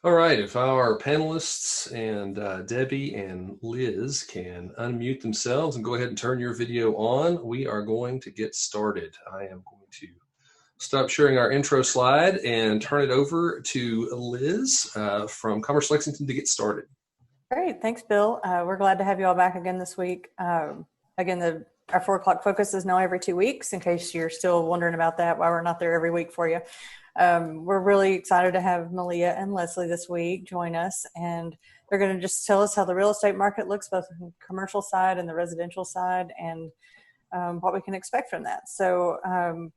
All right, if our panelists and Debbie and Liz can unmute themselves and go ahead and turn your video on, we are going to get started. I am going to stop sharing our intro slide and turn it over to Liz from Commerce Lexington to get started. Great, thanks, Bill. We're glad to have you all back again this week. Again, our 4 o'clock focus is now every 2 weeks, in case you're still wondering about that, why we're not there every week for you. We're really excited to have Melia and Lesli this week join us, and they're going to just tell us how the real estate market looks, both on the commercial side and the residential side, and what we can expect from that. So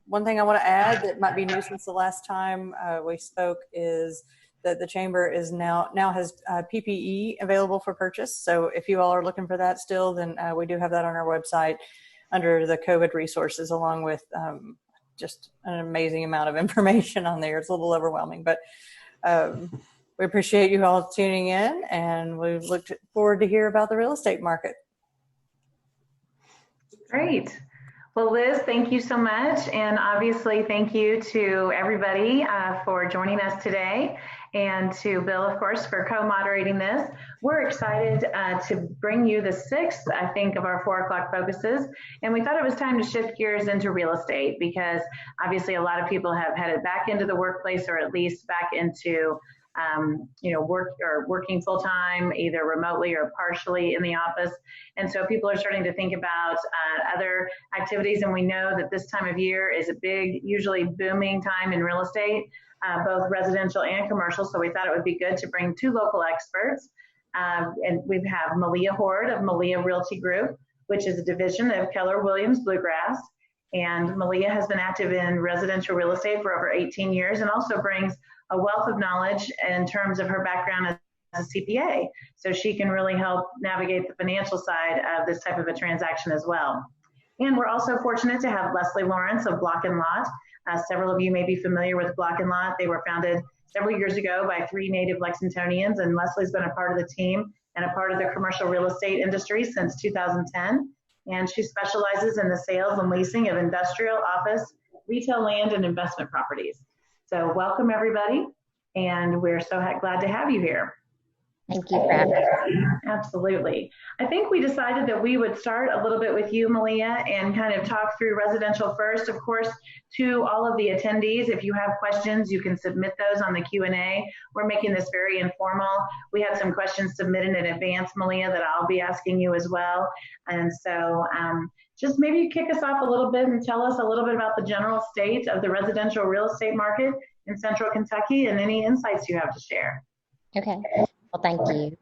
one thing I want to add that might be new since the last time we spoke is that the chamber is now has PPE available for purchase. So if you all are looking for that still, then we do have that on our website under the COVID resources, along with just an amazing amount of information on there. It's a little overwhelming, but we appreciate you all tuning in, and we look forward to hear about the real estate market. Great. Well, Liz, thank you so much. And obviously, thank you to everybody for joining us today, and to Bill, of course, for co-moderating this. We're excited to bring you the 6th, I think, of our 4 o'clock focuses. And we thought it was time to shift gears into real estate, because obviously a lot of people have headed back into the workplace, or at least back into working full time, either remotely or partially in the office. And so people are starting to think about other activities. And we know that this time of year is a big, usually booming time in real estate, both residential and commercial. So we thought it would be good to bring 2 local experts. And we have Melia Hord of Melia Realty Group, which is a division of Keller Williams Bluegrass. And Melia has been active in residential real estate for over 18 years, and also brings a wealth of knowledge in terms of her background as a CPA. So she can really help navigate the financial side of this type of a transaction as well. And we're also fortunate to have Lesli Lawrence of Block and Lot. Several of you may be familiar with Block and Lot. They were founded several years ago by 3 native Lexingtonians, and Lesli's been a part of the team and a part of the commercial real estate industry since 2010. And she specializes in the sales and leasing of industrial, office, retail land, and investment properties. So welcome, everybody, and we're so glad to have you here. Thank you for having us. Absolutely. I think we decided that we would start a little bit with you, Melia, and kind of talk through residential first. Of course, to all of the attendees, if you have questions, you can submit those on the Q&A. We're making this very informal. We had some questions submitted in advance, Melia, that I'll be asking you as well. And so just maybe kick us off a little bit and tell us a little bit about the general state of the residential real estate market in Central Kentucky, and any insights you have to share. Okay. Well, thank you.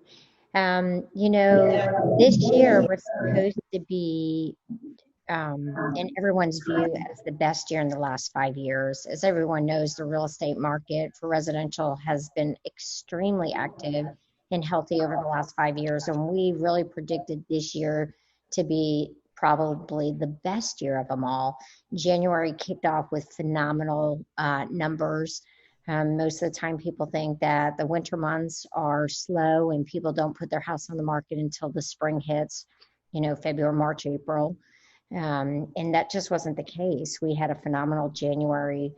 This year was supposed to be, in everyone's view, as the best year in the last 5 years. As everyone knows, the real estate market for residential has been extremely active and healthy over the last 5 years. And we really predicted this year to be probably the best year of them all. January kicked off with phenomenal numbers. Most of the time people think that the winter months are slow and people don't put their house on the market until the spring hits, February, March, April. And that just wasn't the case. We had a phenomenal January,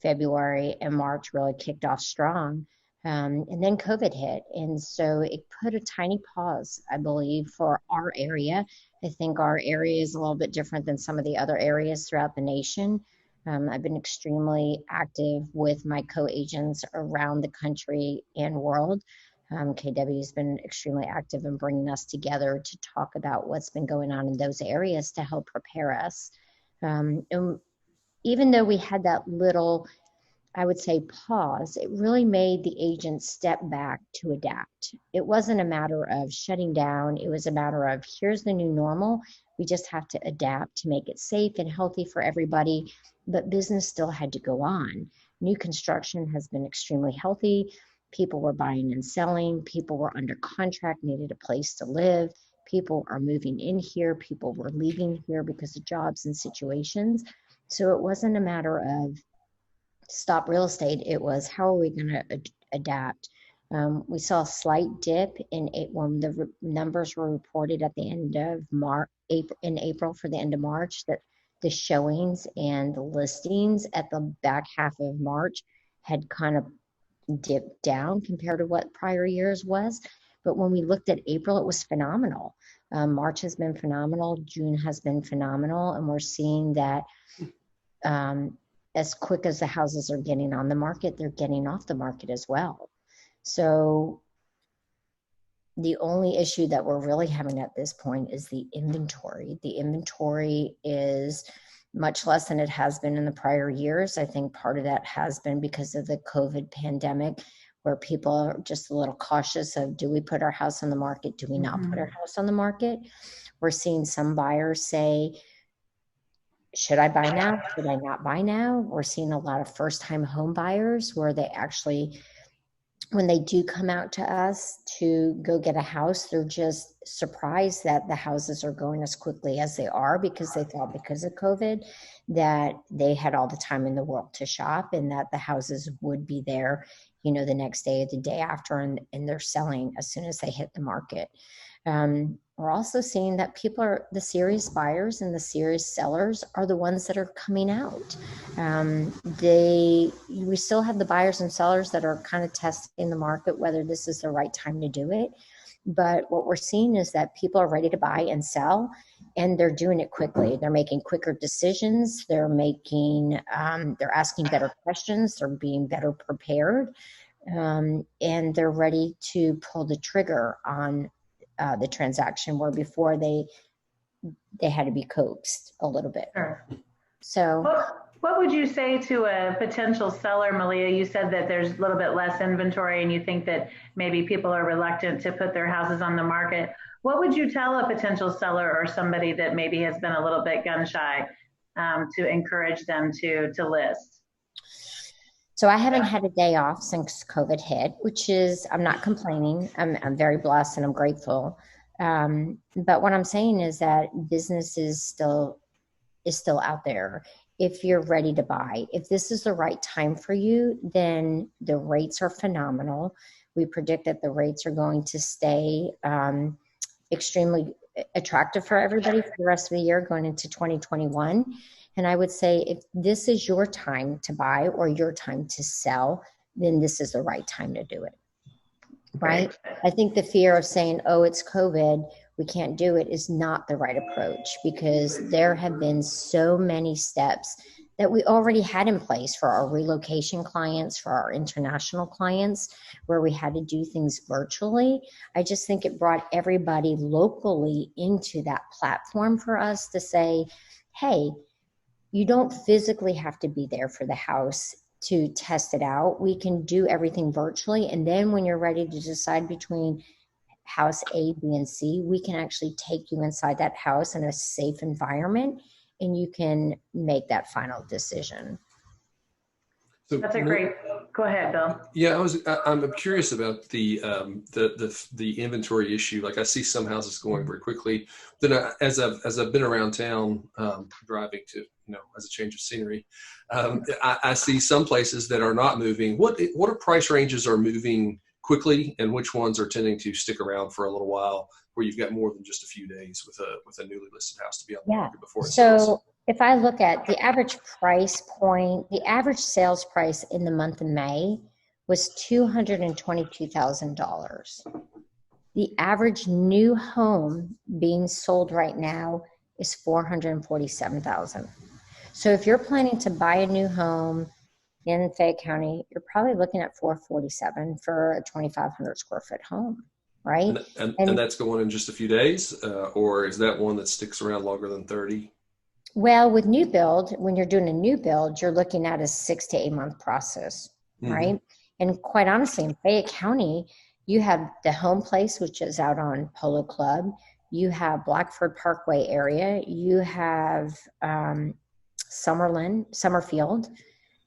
February, and March really kicked off strong. And then COVID hit. And so it put a tiny pause, I believe, for our area. I think our area is a little bit different than some of the other areas throughout the nation. I've been extremely active with my co-agents around the country and world. KW has been extremely active in bringing us together to talk about what's been going on in those areas to help prepare us. And even though we had that little, I would say, pause, it really made the agents step back to adapt. It wasn't a matter of shutting down. It was a matter of, here's the new normal. We just have to adapt to make it safe and healthy for everybody. But business still had to go on. New construction has been extremely healthy. People were buying and selling. People were under contract, needed a place to live. People are moving in here. People were leaving here because of jobs and situations. So it wasn't a matter of stop real estate. It was, how are we going to adapt? We saw a slight dip when the numbers were reported at the end of April for the end of March, that the showings and the listings at the back half of March had kind of dipped down compared to what prior years was. But when we looked at April, it was phenomenal. March has been phenomenal. June has been phenomenal. And we're seeing that as quick as the houses are getting on the market, they're getting off the market as well. So the only issue that we're really having at this point is the inventory. The inventory is much less than it has been in the prior years. I think part of that has been because of the COVID pandemic, where people are just a little cautious of, do we put our house on the market? Do we not put our house on the market? We're seeing some buyers say, should I buy now? Should I not buy now? We're seeing a lot of first-time home buyers where they actually, when they do come out to us to go get a house, they're just surprised that the houses are going as quickly as they are, because they thought because of COVID that they had all the time in the world to shop and that the houses would be there, you know, the next day or the day after, and they're selling as soon as they hit the market. We're also seeing that people are, the serious buyers and the serious sellers are the ones that are coming out. We still have the buyers and sellers that are kind of testing the market, whether this is the right time to do it. But what we're seeing is that people are ready to buy and sell, and they're doing it quickly. They're making quicker decisions. They're asking better questions. They're being better prepared. And they're ready to pull the trigger on the transaction, where before they had to be coaxed a little bit. Sure. So what would you say to a potential seller, Melia? You said that there's a little bit less inventory and you think that maybe people are reluctant to put their houses on the market. What would you tell a potential seller or somebody that maybe has been a little bit gun shy to encourage them to list? So I haven't had a day off since COVID hit, which is, I'm not complaining. I'm very blessed and I'm grateful. But what I'm saying is that business is still out there. If you're ready to buy, if this is the right time for you, then the rates are phenomenal. We predict that the rates are going to stay extremely attractive for everybody for the rest of the year going into 2021. And I would say if this is your time to buy or your time to sell, then this is the right time to do it, right? I think the fear of saying, oh, it's COVID, we can't do it, is not the right approach, because there have been so many steps that we already had in place for our relocation clients, for our international clients, where we had to do things virtually. I just think it brought everybody locally into that platform for us to say, hey, you don't physically have to be there for the house to test it out. We can do everything virtually. And then when you're ready to decide between house A, B, and C, we can actually take you inside that house in a safe environment, and you can make that final decision. So, that's a great, go ahead, Bill. Yeah, I'm curious about the inventory issue. Like, I see some houses going very quickly. Then as I've been around town, driving to, as a change of scenery, I see some places that are not moving. What are price ranges are moving quickly, and which ones are tending to stick around for a little while, where you've got more than just a few days with a newly listed house to be on the market before it sells? If I look at the average price point, the average sales price in the month of May was $222,000. The average new home being sold right now is $447,000. So if you're planning to buy a new home in Fayette County, you're probably looking at $447,000 for a 2,500 square foot home, right? And that's going in just a few days, or is that one that sticks around longer than 30? Well, with new build, when you're doing a new build, you're looking at a 6 to 8 month process, right? And quite honestly, in Fayette County, you have the Home Place, which is out on Polo Club. You have Blackford Parkway area. You have Summerfield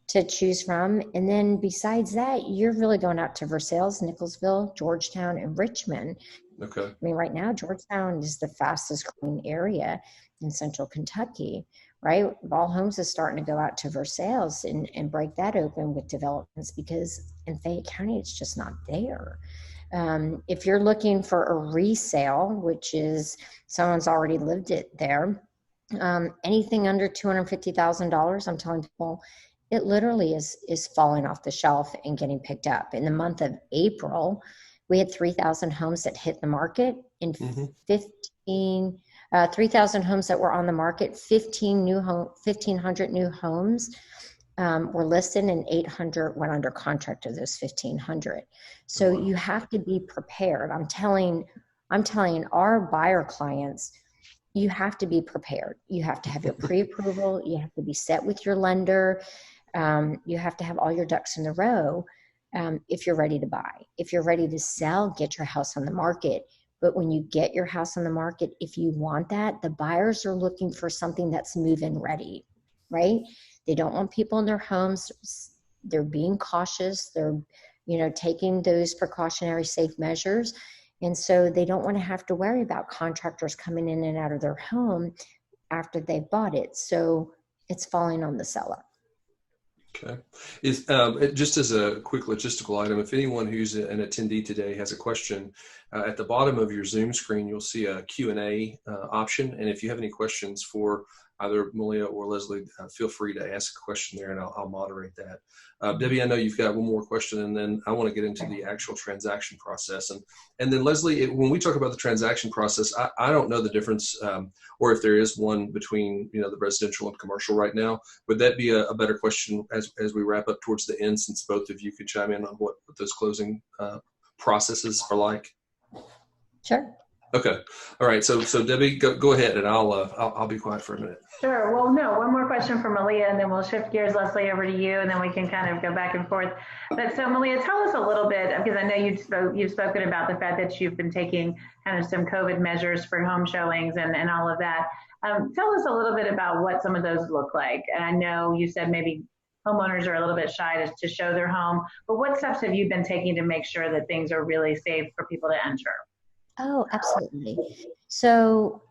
to choose from. And then besides that, you're really going out to Versailles, Nicholsville, Georgetown, and Richmond. Okay. I mean, right now, Georgetown is the fastest growing area in central Kentucky, right? All Homes is starting to go out to Versailles and break that open with developments, because in Fayette County, it's just not there. If you're looking for a resale, which is someone's already lived it there, anything under $250,000, I'm telling people, it literally is falling off the shelf and getting picked up. In the month of April, we had 3,000 homes that hit the market, and 3,000 homes that were on the market. 1,500 new homes were listed, and 800 went under contract of those 1,500. So you have to be prepared. I'm telling our buyer clients, you have to be prepared. You have to have your pre-approval. You have to be set with your lender. You have to have all your ducks in a row if you're ready to buy. If you're ready to sell, get your house on the market. But when you get your house on the market, if you want that, the buyers are looking for something that's move-in ready, right? They don't want people in their homes. They're being cautious. They're, taking those precautionary safe measures. And so they don't want to have to worry about contractors coming in and out of their home after they've bought it. So it's falling on the seller. Okay. Just as a quick logistical item, if anyone who's an attendee today has a question, at the bottom of your Zoom screen, you'll see a Q&A option. And if you have any questions for either Melia or Lesli, feel free to ask a question there, and I'll moderate that. Debbie, I know you've got one more question, and then I want to get into the actual transaction process. And then Lesli, when we talk about the transaction process, I don't know the difference, or if there is one between the residential and commercial right now. Would that be a better question as we wrap up towards the end, since both of you could chime in on what those closing processes are like? Sure. Okay. All right. So Debbie, go ahead, and I'll be quiet for a minute. Sure. Well, no, one more question for Melia, and then we'll shift gears, Lesli, over to you, and then we can kind of go back and forth. But so Melia, tell us a little bit, because I know you've spoken about the fact that you've been taking kind of some COVID measures for home showings and all of that. Tell us a little bit about what some of those look like. And I know you said maybe homeowners are a little bit shy to show their home, but what steps have you been taking to make sure that things are really safe for people to enter? Oh, absolutely. So,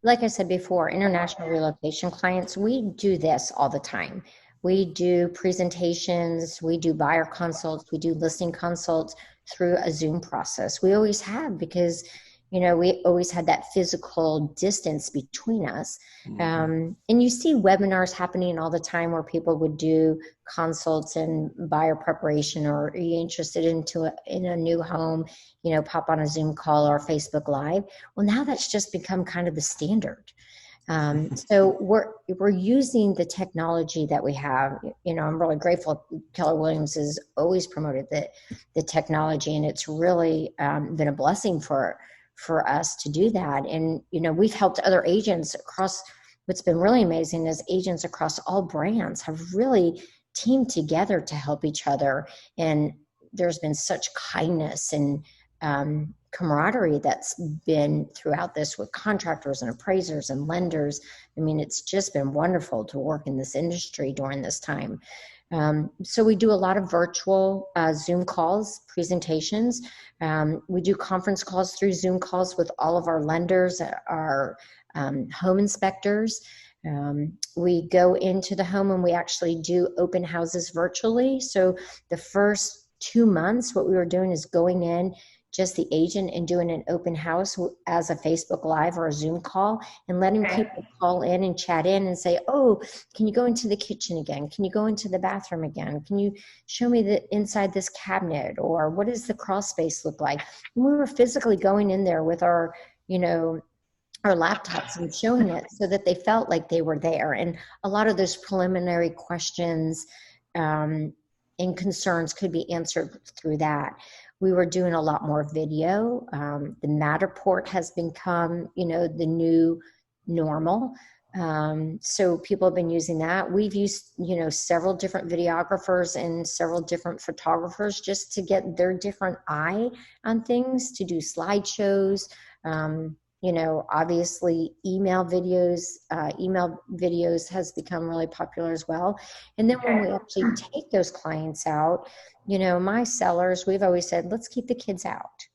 like I said before, international relocation clients, we do this all the time. We do presentations, we do buyer consults, we do listing consults through a Zoom process. We always have, because we always had that physical distance between us. And you see webinars happening all the time where people would do consults and buyer preparation, or are you interested in a new home, pop on a Zoom call or Facebook Live. Well, now that's just become kind of the standard. So we're using the technology that we have. I'm really grateful Keller Williams has always promoted the technology, and it's really been a blessing for us to do that. And, we've helped other agents across. What's been really amazing is agents across all brands have really teamed together to help each other. And there's been such kindness and camaraderie that's been throughout this with contractors and appraisers and lenders. I mean, it's just been wonderful to work in this industry during this time. So we do a lot of virtual Zoom calls, presentations. We do conference calls through Zoom calls with all of our lenders, our home inspectors. We go into the home and we actually do open houses virtually. So the first 2 months, what we were doing is going in, just the agent, and doing an open house as a Facebook Live or a Zoom call, and letting people call in and chat in and say, oh, can you go into the kitchen again? Can you go into the bathroom again? Can you show me the inside this cabinet? Or what does the crawl space look like? And we were physically going in there with our laptops and showing it so that they felt like they were there. And a lot of those preliminary questions and concerns could be answered through that. We were doing a lot more video. The Matterport has become, the new normal. So people have been using that. We've used, several different videographers and several different photographers just to get their different eye on things, to do slideshows. Obviously email videos has become really popular as well. And then when we actually take those clients out, my sellers, we've always said, let's keep the kids out.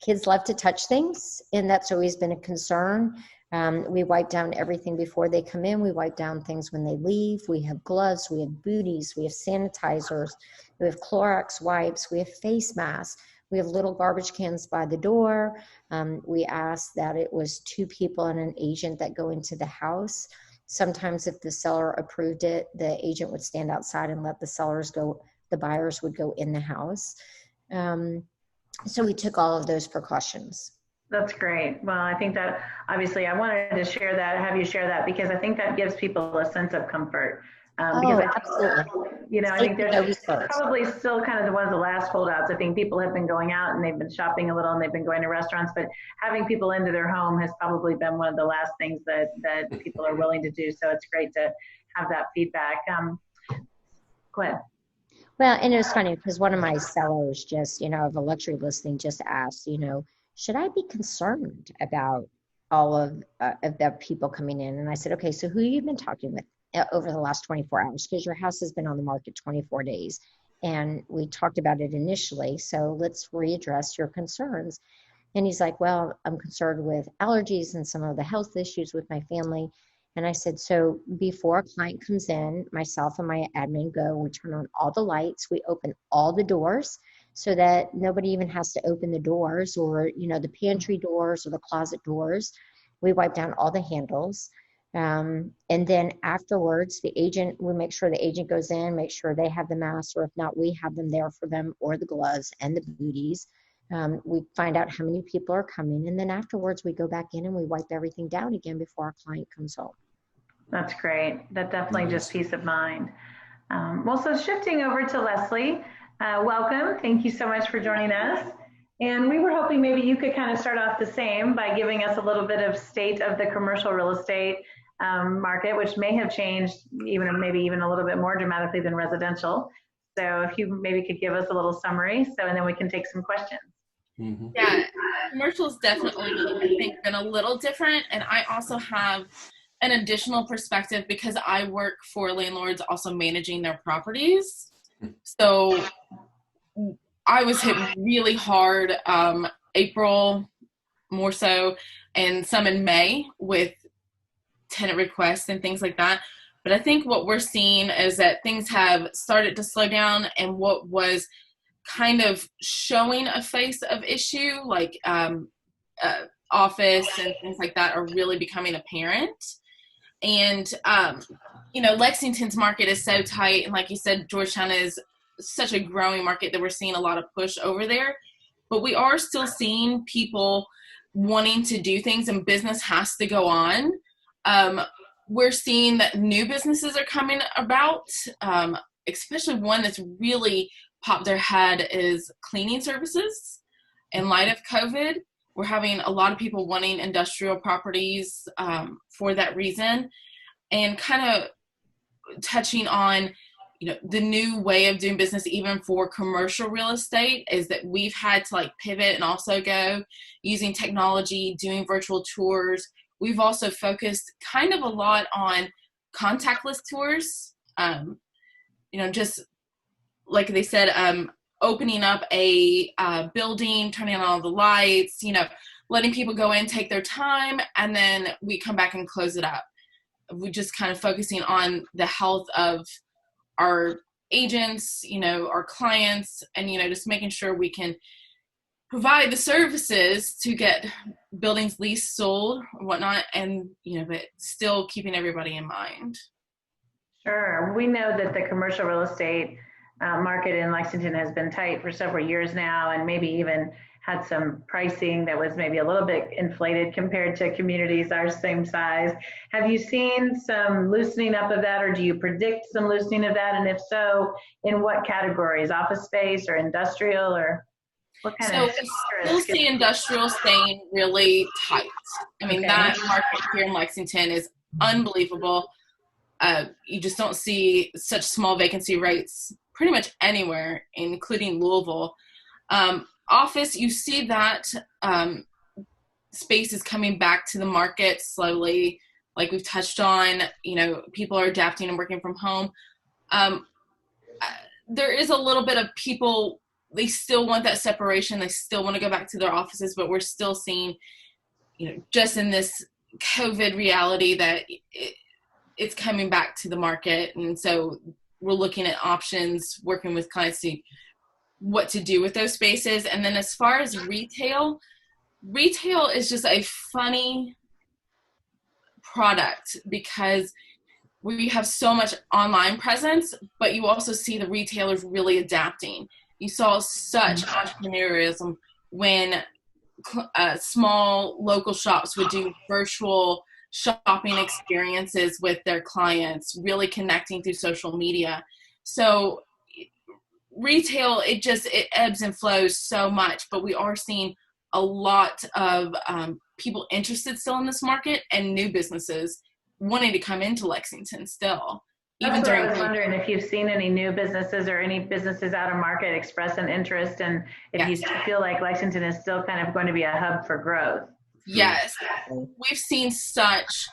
Kids love to touch things, and that's always been a concern. We wipe down everything before they come in. We wipe down things when they leave. We have gloves, we have booties, we have sanitizers, we have Clorox wipes, we have face masks. We have little garbage cans by the door. We ask that it was 2 people and an agent that go into the house. Sometimes if the seller approved it, the agent would stand outside and let the buyers would go in the house. So we took all of those precautions. That's great. Well, I think that obviously I wanted to share that, have you share that, because I think that gives people a sense of comfort. Because Absolutely. I think there's probably still kind of one of the last holdouts. I think people have been going out and they've been shopping a little and they've been going to restaurants, but having people into their home has probably been one of the last things that people are willing to do. So it's great to have that feedback. Go ahead. Well, and it was funny because one of my sellers just, of a luxury listing just asked, should I be concerned about all of the people coming in? And I said, okay, so who have you been talking with over the last 24 hours? Because your house has been on the market 24 days. And we talked about it initially. So let's readdress your concerns. And he's like, well, I'm concerned with allergies and some of the health issues with my family. And I said, so before a client comes in, myself and my admin go, we turn on all the lights, we open all the doors so that nobody even has to open the doors or, the pantry doors or the closet doors. We wipe down all the handles. And then afterwards, we make sure the agent goes in, make sure they have the masks, or if not, we have them there for them, or the gloves and the booties. We find out how many people are coming. And then afterwards, we go back in and we wipe everything down again before our client comes home. That's great. That definitely just peace of mind. Well, so shifting over to Lesli, welcome. Thank you so much for joining us. And we were hoping maybe you could kind of start off the same by giving us a little bit of state of the commercial real estate market, which may have changed maybe even a little bit more dramatically than residential. So if you maybe could give us a little summary, and then we can take some questions. Mm-hmm. Yeah, commercial's definitely, I think, been a little different. And I also have an additional perspective because I work for landlords also managing their properties. So I was hit really hard April more so, and some in May with tenant requests and things like that. But I think what we're seeing is that things have started to slow down, and what was kind of showing a face of issue, like office and things like that, are really becoming apparent. And, Lexington's market is so tight. And like you said, Georgetown is such a growing market that we're seeing a lot of push over there. But we are still seeing people wanting to do things, and business has to go on. We're seeing that new businesses are coming about, especially one that's really popped their head is cleaning services. In light of COVID, we're having a lot of people wanting industrial properties for that reason. And kind of touching on, the new way of doing business, even for commercial real estate, is that we've had to pivot and also go using technology, doing virtual tours. We've also focused kind of a lot on contactless tours. Just like they said, opening up a building, turning on all the lights, letting people go in, take their time, and then we come back and close it up. We're just kind of focusing on the health of our agents, our clients, and, just making sure we can provide the services to get buildings leased, sold, or whatnot, and, but still keeping everybody in mind. Sure. We know that the commercial real estate market in Lexington has been tight for several years now, and maybe even had some pricing that was maybe a little bit inflated compared to communities our same size. Have you seen some loosening up of that, or do you predict some loosening of that? And if so, in what categories? Office space or industrial, or what kind of? So we'll see industrial staying really tight. I mean, that market here in Lexington is unbelievable. You just don't see such small vacancy rates pretty much anywhere, including Louisville. Office, you see that space is coming back to the market slowly, like we've touched on. People are adapting and working from home. There is a little bit of people, they still want that separation. They still want to go back to their offices, but we're still seeing, just in this COVID reality, that it's coming back to the market. And so we're looking at options, working with clients to what to do with those spaces. And then as far as retail is just a funny product, because we have so much online presence, but you also see the retailers really adapting. You saw such entrepreneurism when small local shops would do virtual shopping experiences with their clients, really connecting through social media. So retail, it ebbs and flows so much, but we are seeing a lot of people interested still in this market, and new businesses wanting to come into Lexington still. That's what I was wondering, if you've seen any new businesses or any businesses out of market express an interest, and if you feel like Lexington is still kind of going to be a hub for growth. Yes, we've seen such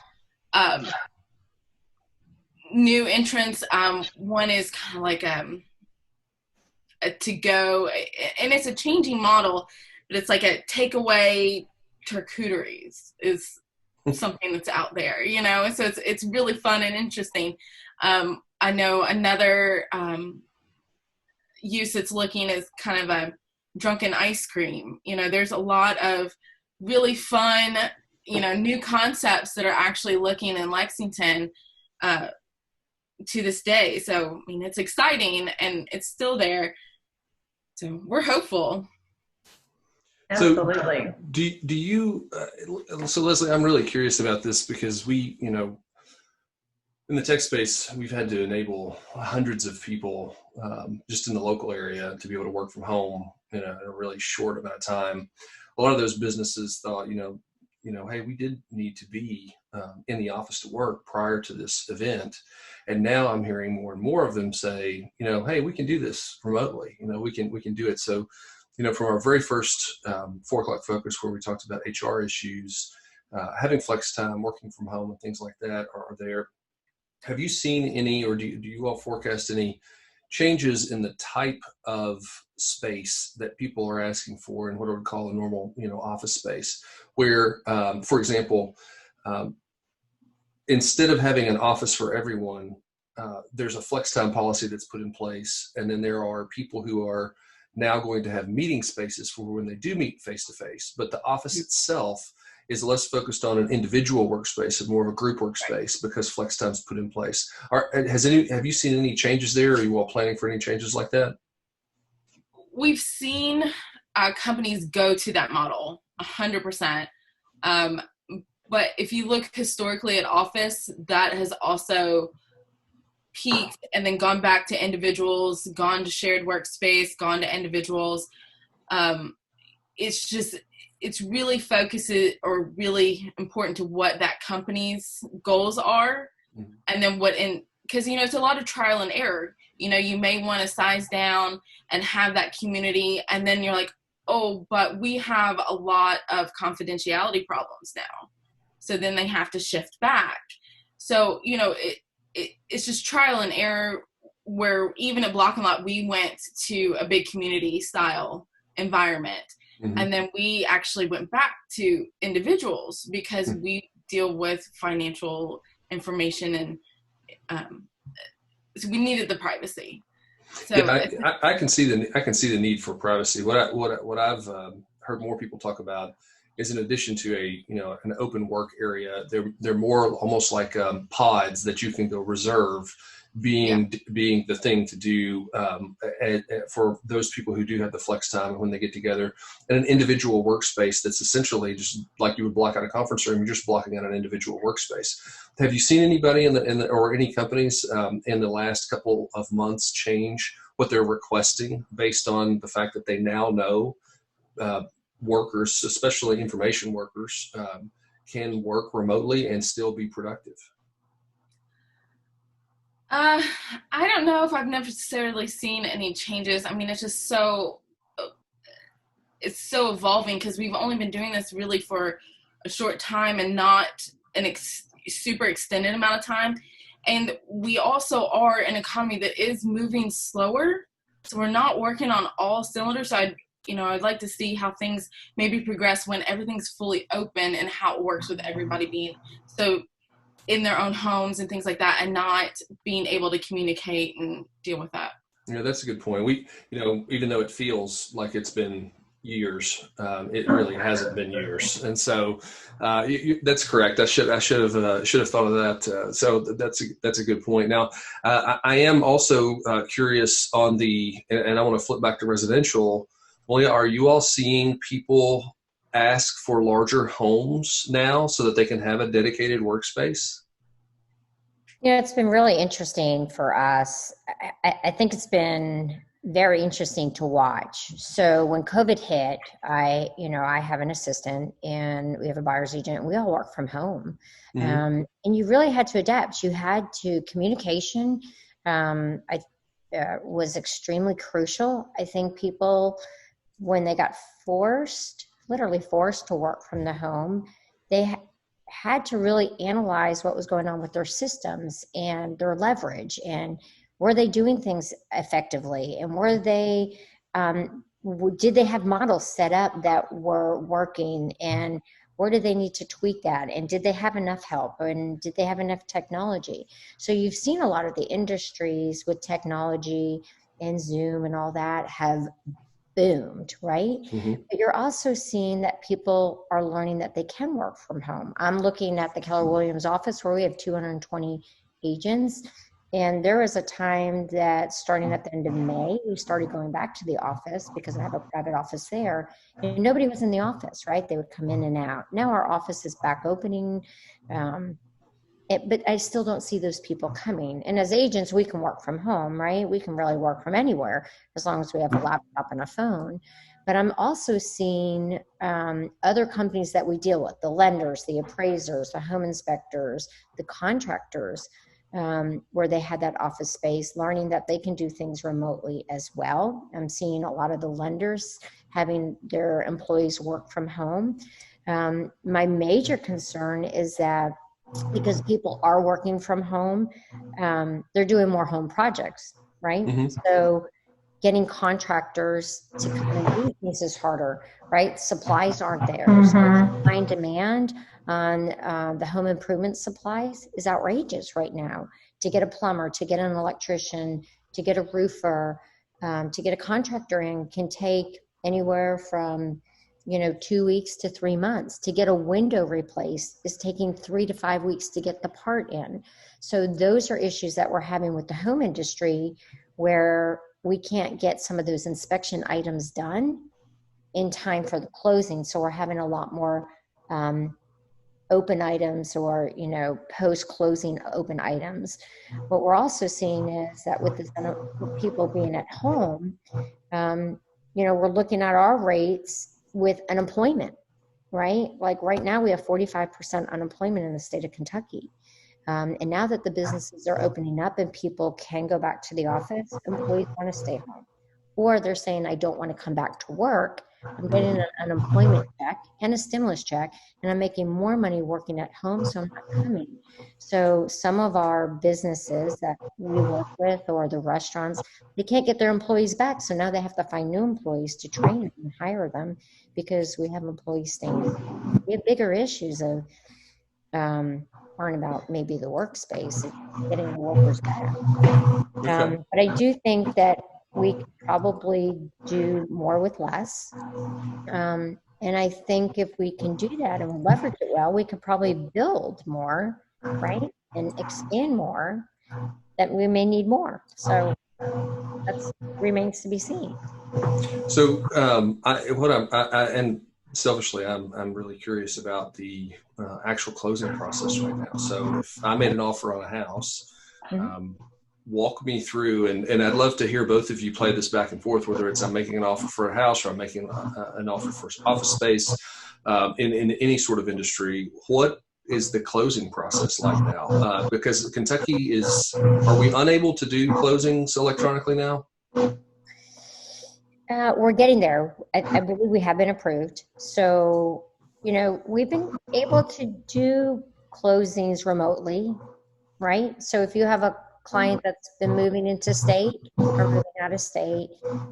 new entrants. One is kind of like a to-go, and it's a changing model, but it's like a takeaway charcuteries is something that's out there, you know, so it's really fun and interesting. I know another use it's looking is kind of a drunken ice cream. You know, there's a lot of really fun, you know, new concepts that are actually looking in Lexington to this day. So, I mean, it's exciting and it's still there. So we're hopeful. Absolutely. So do you, so Lesli, I'm really curious about this, because we, you know, in the tech space, we've had to enable hundreds of people just in the local area to be able to work from home in a really short amount of time. A lot of those businesses thought, you know, hey, we did need to be in the office to work prior to this event. And now I'm hearing more and more of them say, you know, hey, we can do this remotely. You know, we can do it. So, you know, from our very first 4 o'clock focus, where we talked about HR issues, having flex time, working from home, and things like that are there. Have you seen any, or do you all forecast any changes in the type of space that people are asking for in what I would call a normal, you know, office space, where, for example, instead of having an office for everyone, there's a flex time policy that's put in place, and then there are people who are now going to have meeting spaces for when they do meet face to face, but the office itself is less focused on an individual workspace and more of a group workspace, because flex time's put in place. Have you seen any changes there? Are you all planning for any changes like that? We've seen companies go to that model 100%. But if you look historically at office, that has also peaked and then gone back to individuals, gone to shared workspace, gone to individuals. It's really focuses, or really important to what that company's goals are. Mm-hmm. And then because, you know, it's a lot of trial and error. You know, you may want to size down and have that community, and then you're like, oh, but we have a lot of confidentiality problems now. So then they have to shift back. So, you know, it's just trial and error, where even at Block and Lot, we went to a big community style environment. Mm-hmm. And then we actually went back to individuals, because mm-hmm. we deal with financial information, and so we needed the privacy. So yeah, I can see the need for privacy. What I've heard more people talk about is, in addition to an open work area, they're more almost like pods that you can go reserve, being the thing to do for those people who do have the flex time when they get together, and an individual workspace that's essentially just like you would block out a conference room. You're just blocking out an individual workspace. Have you seen anybody or any companies in the last couple of months change what they're requesting based on the fact that they now know workers, especially information workers, can work remotely and still be productive? I don't know if I've necessarily seen any changes. I mean, it's just it's so evolving, because we've only been doing this really for a short time and not an super extended amount of time. And we also are an economy that is moving slower. So we're not working on all cylinders. So I'd like to see how things maybe progress when everything's fully open, and how it works with everybody being so in their own homes and things like that, and not being able to communicate and deal with that. Yeah, that's a good point. We, even though it feels like it's been years. It really hasn't been years, and so that's correct. I should have thought of that. So that's a good point. Now, I am also curious on and I want to flip back to residential. Melia, are you all seeing people ask for larger homes now so that they can have a dedicated workspace? Yeah, it's been really interesting for us. I think it's been very interesting to watch. So when COVID hit, I have an assistant and we have a buyer's agent. We all work from home, and you really had to adapt. You had to communication. Was extremely crucial. I think people, when they got literally forced to work from the home, they had to really analyze what was going on with their systems and their leverage, and were they doing things effectively, and were they did they have models set up that were working, and where did they need to tweak that, and did they have enough help, and did they have enough technology? So you've seen a lot of the industries with technology and Zoom and all that have boomed, right? But you're also seeing that people are learning that they can work from home. I'm looking at the Keller Williams office where we have 220 agents. And there was a time that starting at the end of May, we started going back to the office because I have a private office there, and nobody was in the office, right? They would come in and out. Now our office is back opening, but I still don't see those people coming. And as agents, we can work from home, right? We can really work from anywhere as long as we have a laptop and a phone. But I'm also seeing other companies that we deal with, the lenders, the appraisers, the home inspectors, the contractors, where they had that office space, learning that they can do things remotely as well. I'm seeing a lot of the lenders having their employees work from home. My major concern is that because people are working from home, they're doing more home projects, right? So getting contractors to come and do things is harder, right? Supplies aren't there. So supply and demand on the home improvement supplies is outrageous right now. To get a plumber, to get an electrician, to get a roofer, to get a contractor in can take anywhere from 2 weeks to 3 months. To get a window replaced is taking 3 to 5 weeks to get the part in. So those are issues that we're having with the home industry, where we can't get some of those inspection items done in time for the closing. So we're having a lot more open items or, post-closing open items. What we're also seeing is that with people being at home, we're looking at our rates with unemployment, right? Like right now we have 45% unemployment in the state of Kentucky. And now that the businesses are opening up and people can go back to the office, employees want to stay home. Or they're saying, I don't want to come back to work. I'm getting an unemployment check and a stimulus check, and I'm making more money working at home, so I'm not coming. So some of our businesses that we work with, or the restaurants, they can't get their employees back. So now they have to find new employees to train them and hire them because we have employees staying. We have bigger issues of learn about maybe the workspace and getting the workers back. But I do think that we could probably do more with less. And I think if we can do that and leverage it well, we could probably build more, right? And expand more, that we may need more. So that remains to be seen. So and selfishly, I'm really curious about the actual closing process right now. So if I made an offer on a house, walk me through, and I'd love to hear both of you play this back and forth, whether it's I'm making an offer for a house or I'm making an offer for office space in any sort of industry. What is the closing process like now? Because Kentucky are we unable to do closings electronically now? We're getting there. I believe we have been approved. So, we've been able to do closings remotely, right? So if you have a client that's been moving into state or moving out of state,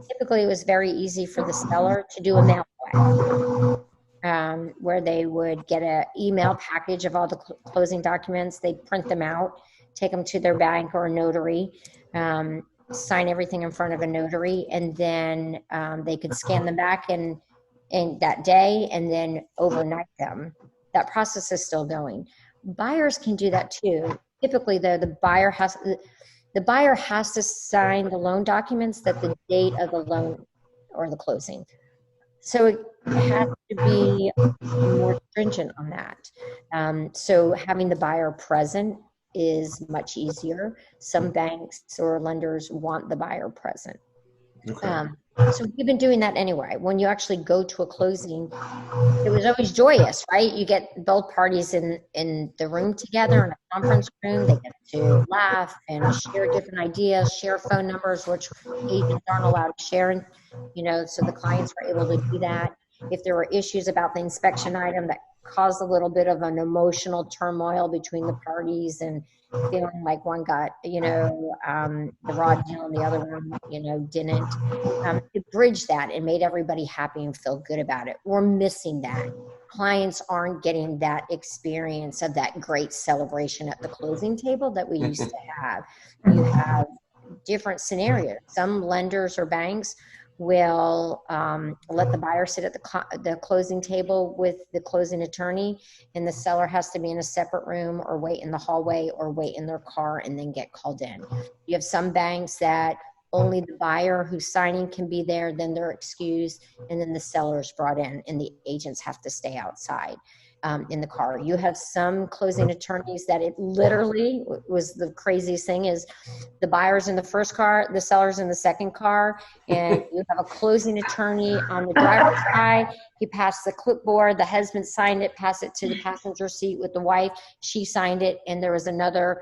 typically it was very easy for the seller to do a mail where they would get an email package of all the closing documents. They'd print them out, take them to their bank or a notary, sign everything in front of a notary, and then they could scan them back and in that day and then overnight them. That process is still going. Buyers can do that too. Typically, though, the buyer has to sign the loan documents at the date of the loan or the closing. So it has to be more stringent on that. So having the buyer present is much easier. Some banks or lenders want the buyer present. Okay. So we've been doing that anyway. When you actually go to a closing, it was always joyous, right? You get both parties in the room together in a conference room. They get to laugh and share different ideas, share phone numbers, which agents aren't allowed to share, so the clients were able to do that. If there were issues about the inspection item that caused a little bit of an emotional turmoil between the parties and feeling like one got, the raw deal and the other one, didn't. It bridged that and made everybody happy and feel good about it. We're missing that. Clients aren't getting that experience of that great celebration at the closing table that we used to have. You have different scenarios. Some lenders or banks will let the buyer sit at the closing table with the closing attorney, and the seller has to be in a separate room or wait in the hallway or wait in their car and then get called in. You have some banks that only the buyer who's signing can be there, then they're excused, and then the seller is brought in and the agents have to stay outside in the car. You have some closing attorneys that it literally was the craziest thing is the buyer's in the first car, the seller's in the second car, and you have a closing attorney on the driver's side. He passed the clipboard, the husband signed it, passed it to the passenger seat with the wife. She signed it, and there was another,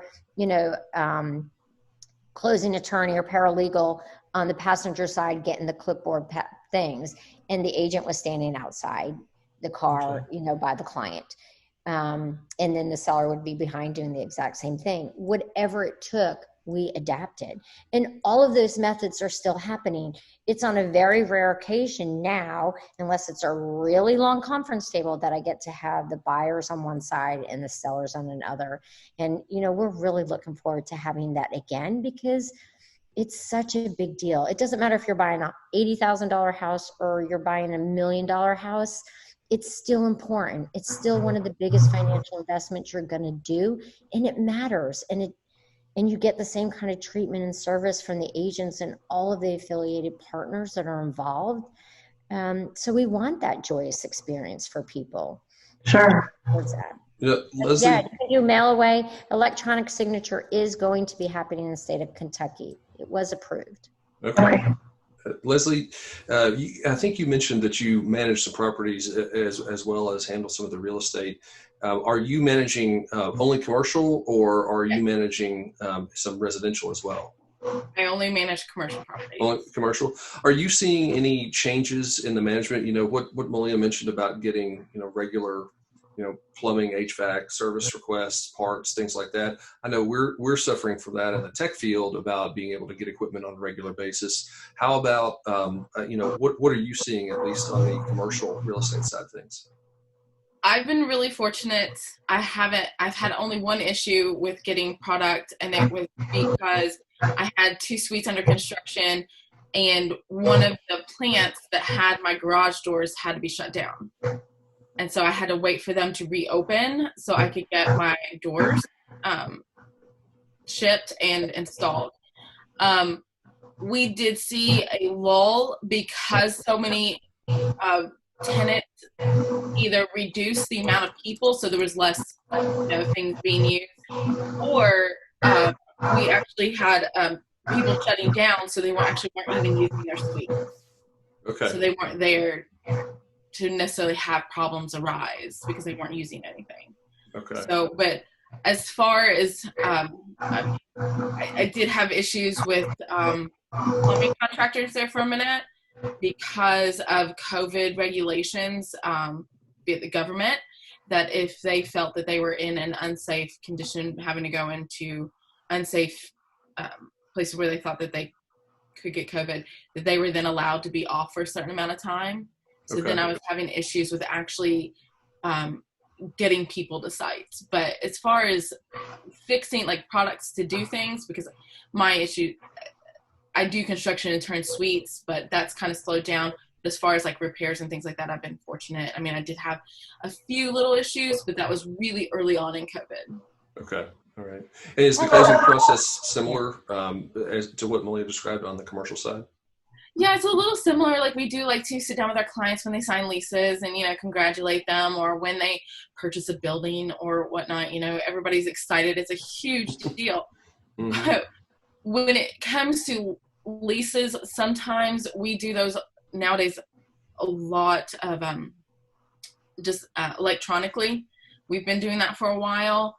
closing attorney or paralegal on the passenger side getting the clipboard things, and the agent was standing outside the car, by the client. And then the seller would be behind doing the exact same thing. Whatever it took, we adapted. And all of those methods are still happening. It's on a very rare occasion now, unless it's a really long conference table, that I get to have the buyers on one side and the sellers on another. And, we're really looking forward to having that again, because it's such a big deal. It doesn't matter if you're buying an $80,000 house or you're buying $1 million house. It's still important. It's still one of the biggest financial investments you're going to do, and it matters. And you get the same kind of treatment and service from the agents and all of the affiliated partners that are involved. So we want that joyous experience for people. Sure. What's that? Yeah, Lesli. Yeah, you can do mail away. Electronic signature is going to be happening in the state of Kentucky. It was approved. Okay. Lesli, I think you mentioned that you manage some properties as well as handle some of the real estate. Are you managing only commercial, or are you managing some residential as well? I only manage commercial properties. Only commercial. Are you seeing any changes in the management? What Melia mentioned about getting regular plumbing, HVAC, service requests, parts, things like that. I know we're suffering from that in the tech field about being able to get equipment on a regular basis. How about, what are you seeing, at least on the commercial real estate side of things? I've been really fortunate. I've had only one issue with getting product, and it was because I had 2 suites under construction, and one of the plants that had my garage doors had to be shut down. And so I had to wait for them to reopen so I could get my doors shipped and installed. We did see a lull because so many tenants either reduced the amount of people, so there was less things being used, or we actually had people shutting down, so they weren't even using their suites. Okay. So they weren't there to necessarily have problems arise because they weren't using anything. Okay. So, but as far as I did have issues with plumbing contractors there for a minute because of COVID regulations via the government, that if they felt that they were in an unsafe condition, having to go into unsafe places where they thought that they could get COVID, that they were then allowed to be off for a certain amount of time. So then I was having issues with actually getting people to sites. But as far as fixing products to do things, because my issue, I do construction and turn suites, but that's kind of slowed down. as far as like repairs and things like that, I've been fortunate. I mean, I did have a few little issues, but that was really early on in COVID. Okay. All right. And is the closing process similar as to what Melia described on the commercial side? Yeah, it's a little similar. Like we do like to sit down with our clients when they sign leases and, you know, congratulate them, or when they purchase a building or whatnot. You know, everybody's excited. It's a huge deal. Mm-hmm. But when it comes to leases, sometimes we do those nowadays a lot of just electronically. We've been doing that for a while,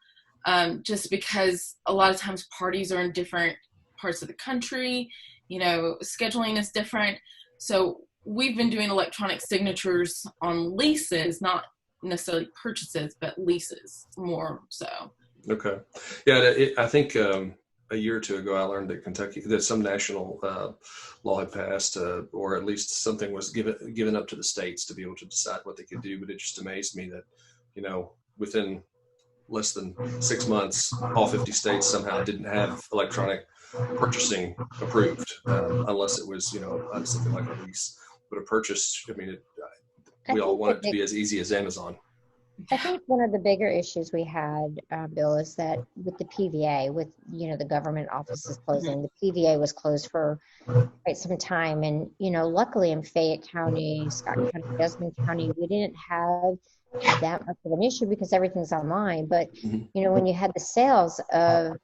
just because a lot of times parties are in different parts of the country. You know, scheduling is different. So we've been doing electronic signatures on leases, not necessarily purchases, but leases more so. Okay. Yeah, I think a year or two ago, I learned that Kentucky, that some national law had passed, or at least something was given up to the states to be able to decide what they could do. But it just amazed me that, you know, within less than 6 months, all 50 states somehow didn't have electronic purchasing approved, unless it was, you know, something like a lease. But a purchase, I mean, we all want it to be as easy as Amazon. I think one of the bigger issues we had, Bill, is that with the PVA, with, you know, the government offices closing, the PVA was closed for quite some time. And, you know, luckily in Fayette County, Scott County, Desmond County, we didn't have that much of an issue because everything's online. But, you know, when you had the sales of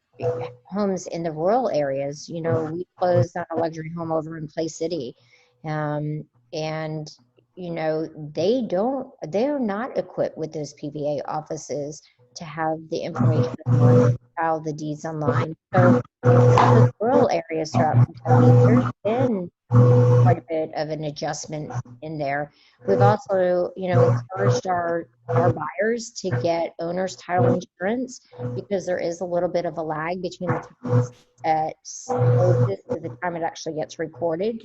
homes in the rural areas, you know, we closed on a luxury home over in Clay City. And, you know, they're not equipped with those PVA offices to have the information online, file the deeds online. So in some of the rural areas throughout Kentucky, there's been quite a bit of an adjustment in there. We've also, you know, encouraged our buyers to get owner's title insurance, because there is a little bit of a lag between the time it's closes to the time it actually gets recorded.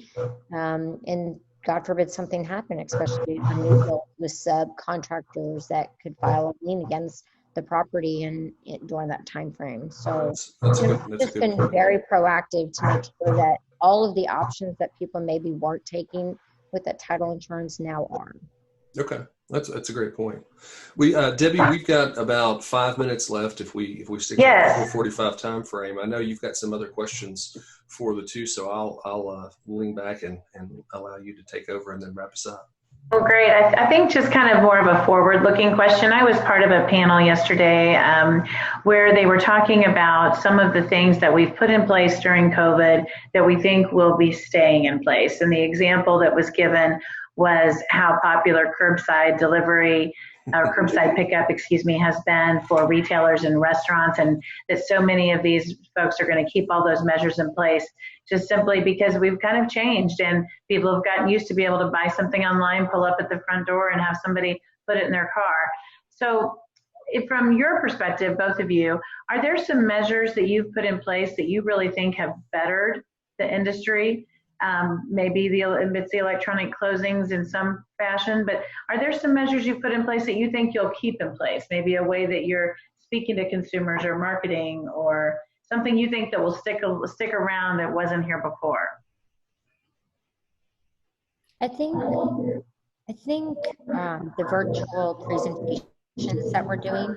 And God forbid something happen, especially a new build with subcontractors that could file a lien against the property during that time frame. So it's just been very proactive to make sure that all of the options that people maybe weren't taking with that title insurance now are. Okay, that's a great point. We Debbie, we've got about 5 minutes left if we stick to the 4:45 time frame. I know you've got some other questions for the two, so I'll lean back and allow you to take over and then wrap us up. Well, great. I think just kind of more of a forward-looking question. I was part of a panel yesterday where they were talking about some of the things that we've put in place during COVID that we think will be staying in place. And the example that was given was how popular curbside delivery or curbside pickup, has been for retailers and restaurants, and that so many of these folks are going to keep all those measures in place just simply because we've kind of changed and people have gotten used to be able to buy something online, pull up at the front door and have somebody put it in their car. So from your perspective, both of you, are there some measures that you've put in place that you really think have bettered the industry? Maybe it's the electronic closings in some fashion, but are there some measures you've put in place that you think you'll keep in place? Maybe a way that you're speaking to consumers or marketing, or something you think that will stick around that wasn't here before? I think the virtual presentations that we're doing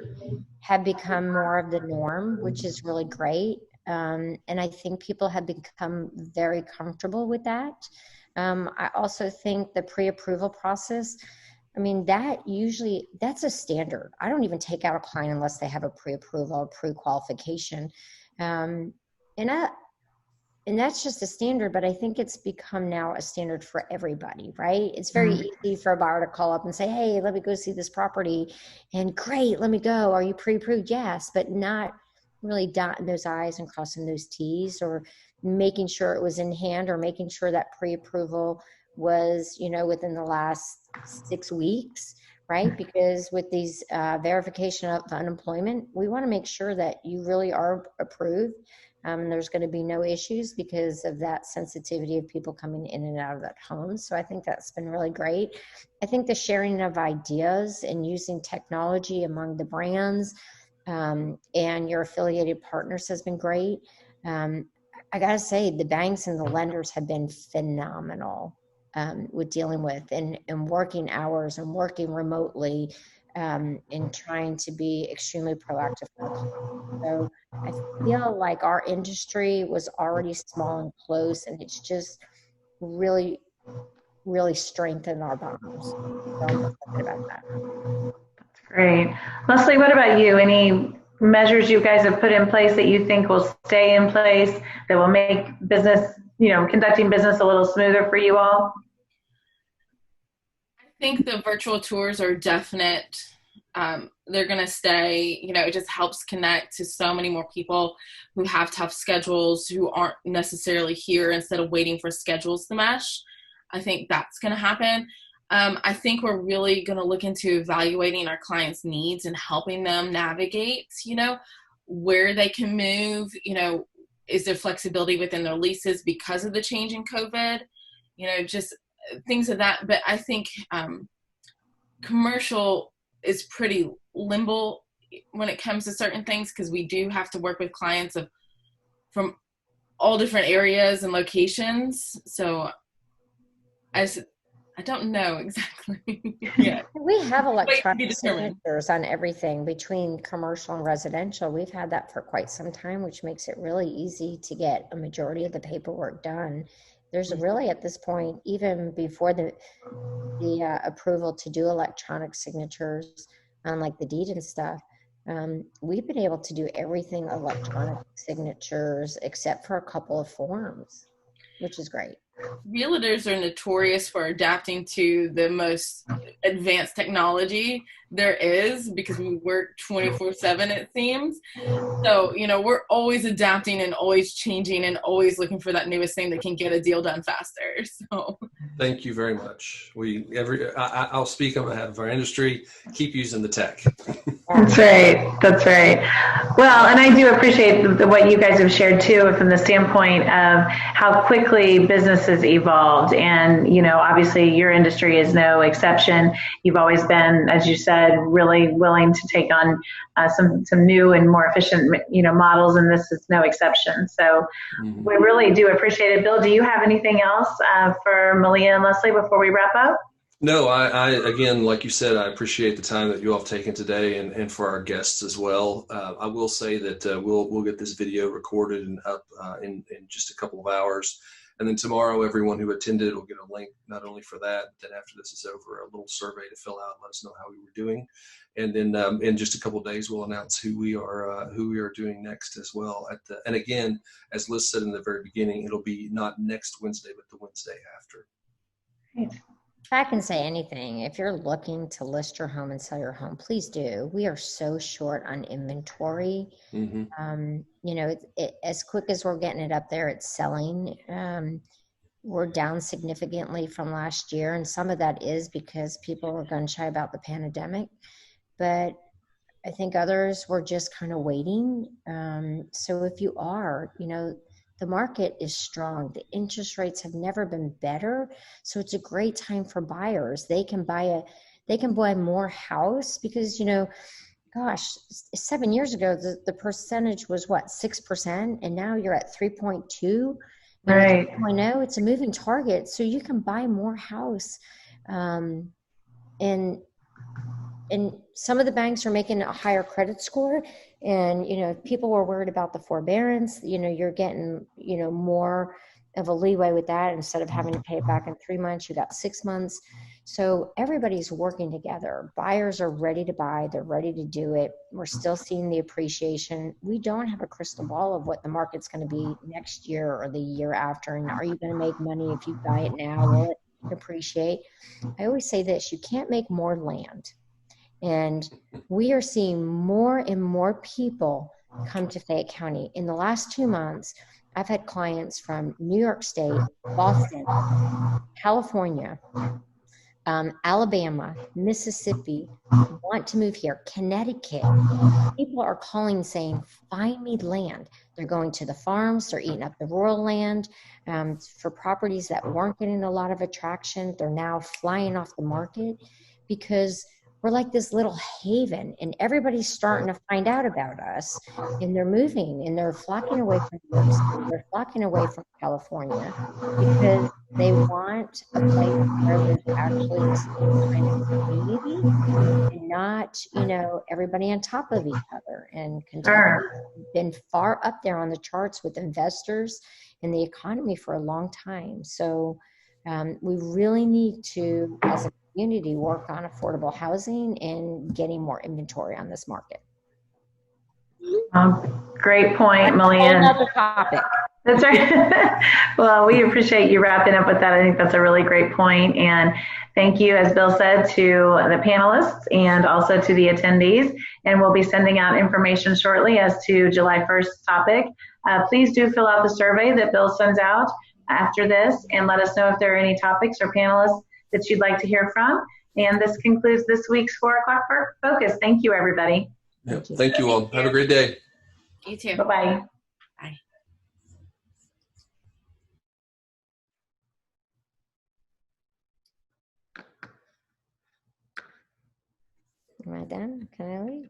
have become more of the norm, which is really great. And I think people have become very comfortable with that. I also think the pre-approval process, I mean, that's a standard. I don't even take out a client unless they have a pre-approval or pre-qualification. And that's just a standard, but I think it's become now a standard for everybody, right? It's very easy for a buyer to call up and say, hey, let me go see this property. And great, let me go. Are you pre-approved? Yes, but not really dotting those I's and crossing those T's, or making sure it was in hand, or making sure that pre-approval was, within the last 6 weeks, right? Because with these verification of unemployment, we want to make sure that you really are approved. There's going to be no issues because of that sensitivity of people coming in and out of that home. So I think that's been really great. I think the sharing of ideas and using technology among the brands and your affiliated partners has been great. I got to say, the banks and the lenders have been phenomenal with dealing with and working hours and working remotely, and trying to be extremely proactive for the client. So I feel like our industry was already small and close, and it's just really, really strengthened our bonds. So I'm excited about that. Great. Lesli, what about you? Any measures you guys have put in place that you think will stay in place that will make business, conducting business a little smoother for you all? I think the virtual tours are definite. They're going to stay. It just helps connect to so many more people who have tough schedules, who aren't necessarily here, instead of waiting for schedules to mesh. I think that's going to happen. I think we're really going to look into evaluating our clients' needs and helping them navigate, where they can move. Is there flexibility within their leases because of the change in COVID? Just things of that. But I think commercial is pretty limbo when it comes to certain things, because we do have to work with clients from all different areas and locations. So I don't know exactly yet. We have electronic signatures on everything between commercial and residential. We've had that for quite some time, which makes it really easy to get a majority of the paperwork done. There's really, at this point, even before the approval to do electronic signatures on like the deed and stuff, we've been able to do everything electronic signatures except for a couple of forms, which is great. Realtors are notorious for adapting to the most advanced technology there is, because we work 24/7, it seems. So, we're always adapting and always changing and always looking for that newest thing that can get a deal done faster. So thank you very much. I'll speak on behalf of our industry. Keep using the tech. That's right. That's right. Well, and I do appreciate what you guys have shared too, from the standpoint of how quickly businesses evolved. And, obviously your industry is no exception. You've always been, as you said, really willing to take on some new and more efficient, models, and this is no exception. So we really do appreciate it. Bill, do you have anything else for Melia and Lesli before we wrap up? No, I again, like you said, I appreciate the time that you all have taken today, and for our guests as well. I will say that we'll get this video recorded and up in just a couple of hours. And then tomorrow, everyone who attended will get a link not only for that, but then after this is over, a little survey to fill out and let us know how we were doing. And then in just a couple of days, we'll announce who we are doing next as well. And again, as Liz said in the very beginning, it'll be not next Wednesday, but the Wednesday after. Great. If I can say anything, if you're looking to list your home and sell your home, please do. We are so short on inventory. As quick as we're getting it up there, it's selling. We're down significantly from last year, and some of that is because people were gun shy about the pandemic, but I think others were just kind of waiting. So if you are, the market is strong. The interest rates have never been better. So it's a great time for buyers. They can buy more house because, 7 years ago, the percentage was 6%, and now you're at 3.2. Right. 3.0, it's a moving target. So you can buy more house. And some of the banks are making a higher credit score, and people were worried about the forbearance. You're getting more of a leeway with that. Instead of having to pay it back in 3 months, you got 6 months. So everybody's working together. Buyers are ready to buy. They're ready to do it. We're still seeing the appreciation. We don't have a crystal ball of what the market's going to be next year or the year after. And are you going to make money if you buy it now? Will it appreciate? I always say this: you can't make more land. And we are seeing more and more people come to Fayette County. In the last 2 months, I've had clients from New York State, Boston, California, Alabama, Mississippi want to move here, Connecticut. People are calling saying, find me land. They're going to the farms. They're eating up the rural land for properties that weren't getting a lot of attraction. They're now flying off the market because we're like this little haven, and everybody's starting to find out about us, and they're moving and they're flocking away from New York City. They're flocking away from California because they want a place where there's actually the same kind of community and not, everybody on top of each other. And Kentucky has been far up there on the charts with investors and the economy for a long time. So we really need to, as a community, work on affordable housing and getting more inventory on this market. Great point, Melia. Another topic. That's right. Well, we appreciate you wrapping up with that. I think that's a really great point. And thank you, as Bill said, to the panelists and also to the attendees. And we'll be sending out information shortly as to July 1st topic. Please do fill out the survey that Bill sends out after this and let us know if there are any topics or panelists that you'd like to hear from. And this concludes this week's 4 o'clock focus. Thank you, everybody. Yep. Thank you all. Have a great day. You too. Bye-bye. Bye. Am I done? Can I leave?